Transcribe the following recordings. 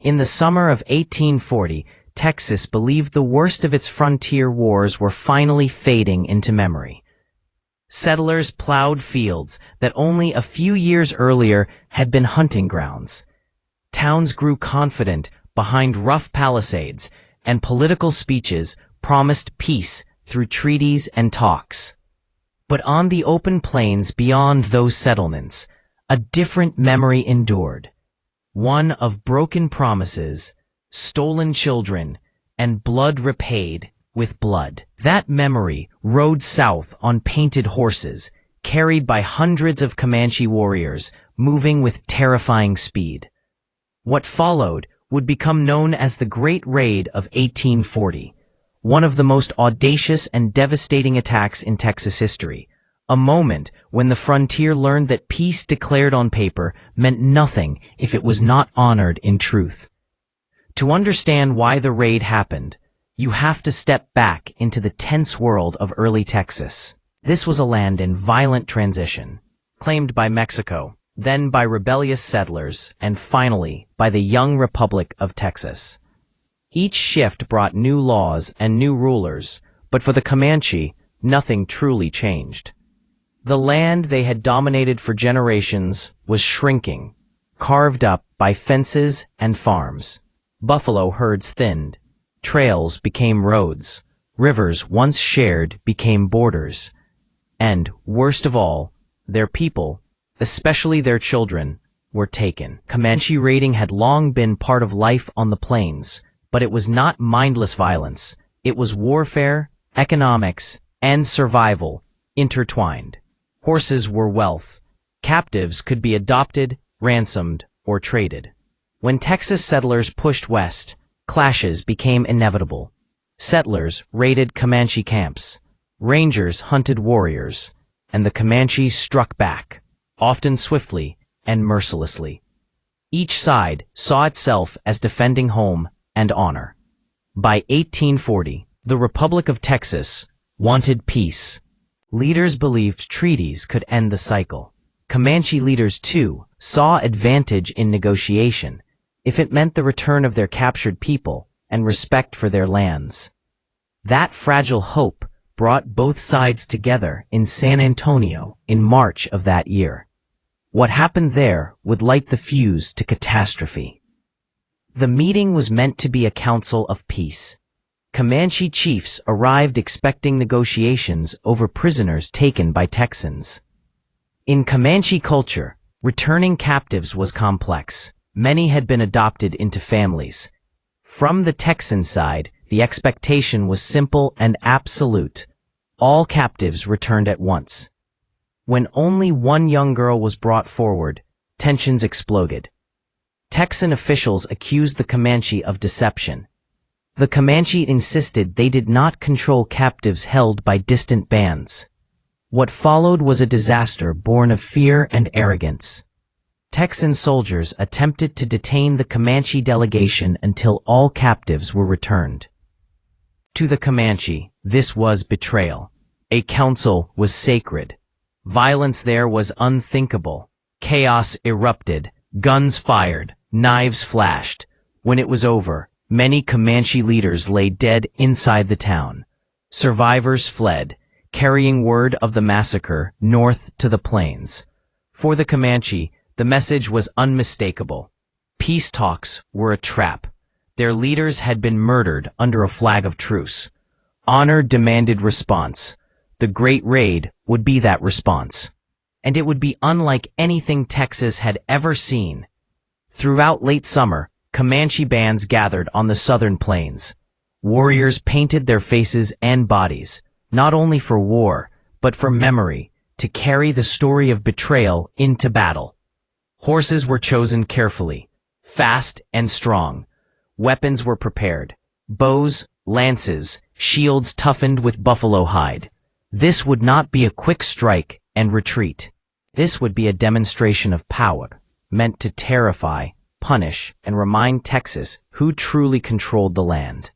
In the summer of 1840, Texas believed the worst of its frontier wars were finally fading into memory. Settlers plowed fields that only a few years earlier had been hunting grounds. Towns grew confident behind rough palisades, and political speeches promised peace through treaties and talks. But on the open plains beyond those settlements, a different memory endured. One of broken promises, stolen children, and blood repaid with blood. That memory rode south on painted horses, carried by hundreds of Comanche warriors, moving with terrifying speed. What followed would become known as the Great Raid of 1840, one of the most audacious and devastating attacks in Texas history, a moment when the frontier learned that peace declared on paper meant nothing if it was not honored in truth. To understand why the raid happened, you have to step back into the tense world of early Texas. This was a land in violent transition, claimed by Mexico, then by rebellious settlers, and finally by the young Republic of Texas. Each shift brought new laws and new rulers, but for the Comanche, nothing truly changed. The land they had dominated for generations was shrinking, carved up by fences and farms. Buffalo herds thinned, trails became roads, rivers once shared became borders, and, worst of all, their people, especially their children, were taken. Comanche raiding had long been part of life on the plains, but it was not mindless violence. It was warfare, economics, and survival intertwined. Horses were wealth. Captives could be adopted, ransomed, or traded. When Texas settlers pushed west, clashes became inevitable. Settlers raided Comanche camps. Rangers hunted warriors, and the Comanches struck back, often swiftly and mercilessly. Each side saw itself as defending home and honor. By 1840, the Republic of Texas wanted peace. Leaders believed treaties could end the cycle. Comanche leaders, too, saw advantage in negotiation, if it meant the return of their captured people and respect for their lands. That fragile hope brought both sides together in San Antonio in March of that year. What happened there would light the fuse to catastrophe. The meeting was meant to be a council of peace. Comanche chiefs arrived expecting negotiations over prisoners taken by Texans. In Comanche culture, returning captives was complex. Many had been adopted into families. From the Texan side, the expectation was simple and absolute. All captives returned at once. When only one young girl was brought forward, tensions exploded. Texan officials accused the Comanche of deception. The Comanche insisted they did not control captives held by distant bands. What followed was a disaster born of fear and arrogance. Texan soldiers attempted to detain the Comanche delegation until all captives were returned. To the Comanche, this was betrayal. A council was sacred. Violence there was unthinkable. Chaos erupted, guns fired, knives flashed. When it was over, many Comanche leaders lay dead inside the town. Survivors fled, carrying word of the massacre north to the plains. For the Comanche, the message was unmistakable. Peace talks were a trap. Their leaders had been murdered under a flag of truce. Honor demanded response. The Great Raid would be that response. And it would be unlike anything Texas had ever seen. Throughout late summer, Comanche bands gathered on the southern plains. Warriors painted their faces and bodies, not only for war, but for memory, to carry the story of betrayal into battle. Horses were chosen carefully, fast and strong. Weapons were prepared. Bows, lances, shields toughened with buffalo hide. This would not be a quick strike and retreat. This would be a demonstration of power, meant to terrify, punish, and remind Texas who truly controlled the land.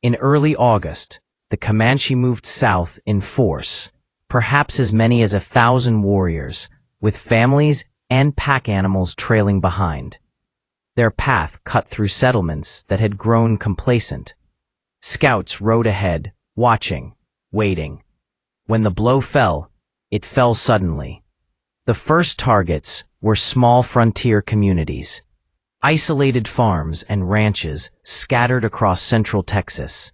In early August, the Comanche moved south in force, perhaps as many as 1,000 warriors, with families and pack animals trailing behind. their path cut through settlements that had grown complacent. Scouts rode ahead, watching, waiting. When the blow fell, it fell suddenly. The first targets were small frontier communities, isolated farms and ranches scattered across central Texas.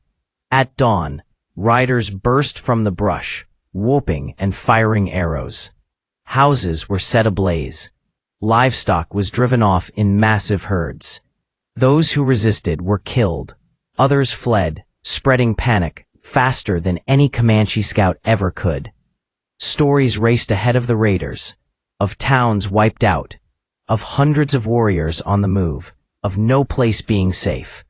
At dawn, riders burst from the brush, whooping and firing arrows. Houses were set ablaze. Livestock was driven off in massive herds. Those who resisted were killed. Others fled, spreading panic faster than any Comanche scout ever could. Stories raced ahead of the raiders, of towns wiped out, of hundreds of warriors on the move, of no place being safe.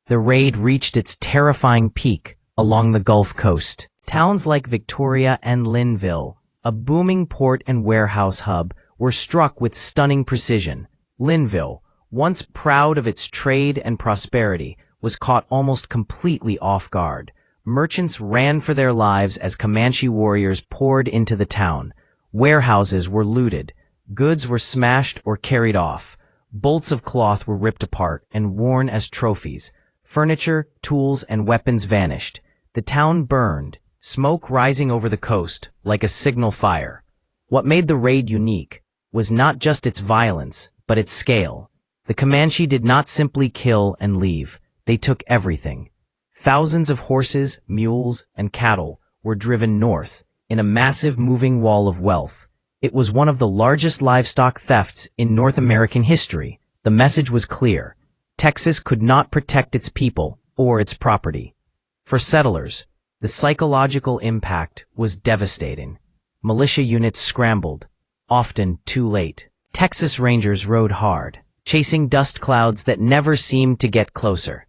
The raid reached its terrifying peak along the Gulf Coast. Towns like Victoria and Linnville, a booming port and warehouse hub, were struck with stunning precision. Linnville, once proud of its trade and prosperity, was caught almost completely off guard. Merchants ran for their lives as Comanche warriors poured into the town. Warehouses were looted. Goods were smashed or carried off. Bolts of cloth were ripped apart and worn as trophies. Furniture, tools, and weapons vanished. The town burned, smoke rising over the coast like a signal fire. What made the raid unique was not just its violence, but its scale. The Comanche did not simply kill and leave. They took everything. Thousands of horses, mules, and cattle were driven north in a massive moving wall of wealth. It was one of the largest livestock thefts in North American history. The message was clear. Texas could not protect its people or its property. For settlers, the psychological impact was devastating. Militia units scrambled, often too late. Texas Rangers rode hard, chasing dust clouds that never seemed to get closer.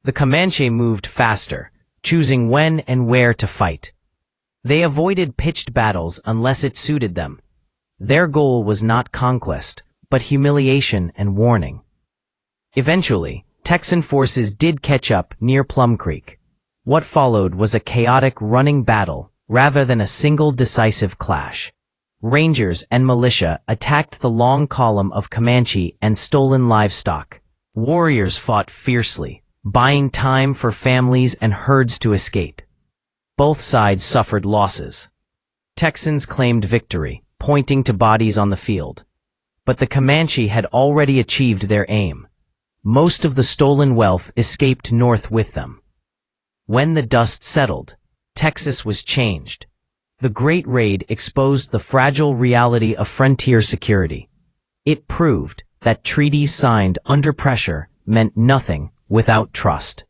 The Comanche moved faster, choosing when and where to fight. They avoided pitched battles unless it suited them. Their goal was not conquest, but humiliation and warning. Eventually, Texan forces did catch up near Plum Creek. What followed was a chaotic running battle rather than a single decisive clash. Rangers and militia attacked the long column of Comanche and stolen livestock. Warriors fought fiercely, buying time for families and herds to escape. Both sides suffered losses. Texans claimed victory, pointing to bodies on the field. But the Comanche had already achieved their aim. Most of the stolen wealth escaped north with them. When the dust settled, Texas was changed. The Great Raid exposed the fragile reality of frontier security. It proved that treaties signed under pressure meant nothing without trust.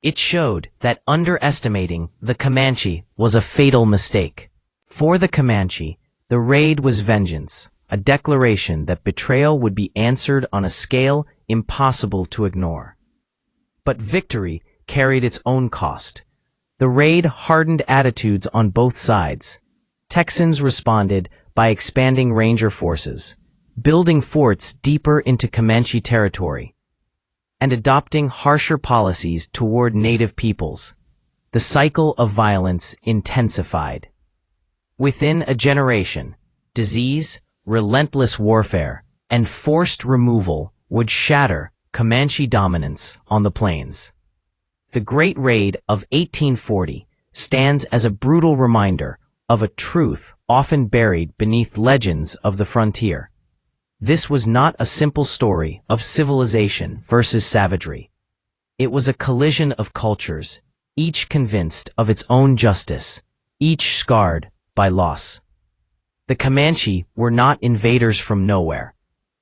It showed that underestimating the Comanche was a fatal mistake. For the Comanche, the raid was vengeance, a declaration that betrayal would be answered on a scale impossible to ignore. But victory carried its own cost. The raid hardened attitudes on both sides. Texans responded by expanding ranger forces, building forts deeper into Comanche territory, and adopting harsher policies toward native peoples. The cycle of violence intensified. Within a generation, disease, relentless warfare, and forced removal would shatter Comanche dominance on the plains. The Great Raid of 1840 stands as a brutal reminder of a truth often buried beneath legends of the frontier. This was not a simple story of civilization versus savagery. It was a collision of cultures, each convinced of its own justice, each scarred by loss. The Comanche were not invaders from nowhere.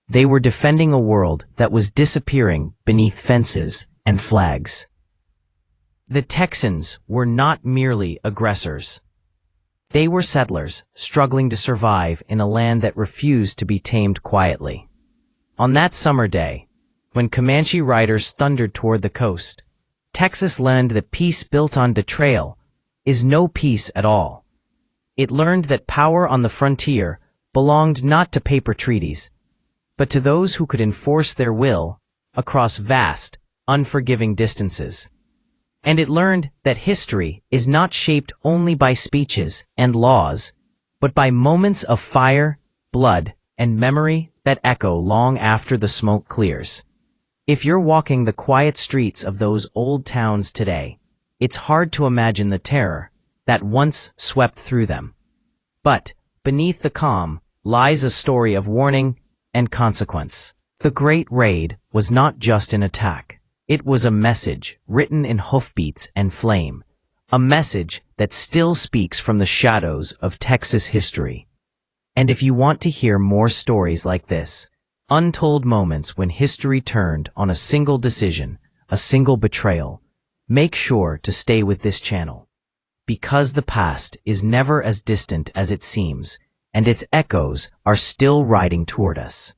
They were defending a world that was disappearing beneath fences and flags. The Texans were not merely aggressors. They were settlers struggling to survive in a land that refused to be tamed quietly. On that summer day, when Comanche riders thundered toward the coast, Texas learned that peace built on betrayal is no peace at all. It learned that power on the frontier belonged not to paper treaties, but to those who could enforce their will across vast, unforgiving distances. And it learned that history is not shaped only by speeches and laws, but by moments of fire, blood, and memory that echo long after the smoke clears. If you're walking the quiet streets of those old towns today, it's hard to imagine the terror that once swept through them. But beneath the calm lies a story of warning and consequence. The Great Raid was not just an attack. It was a message written in hoofbeats and flame, a message that still speaks from the shadows of Texas history. And if you want to hear more stories like this, untold moments when history turned on a single decision, a single betrayal, make sure to stay with this channel. Because the past is never as distant as it seems, and its echoes are still riding toward us.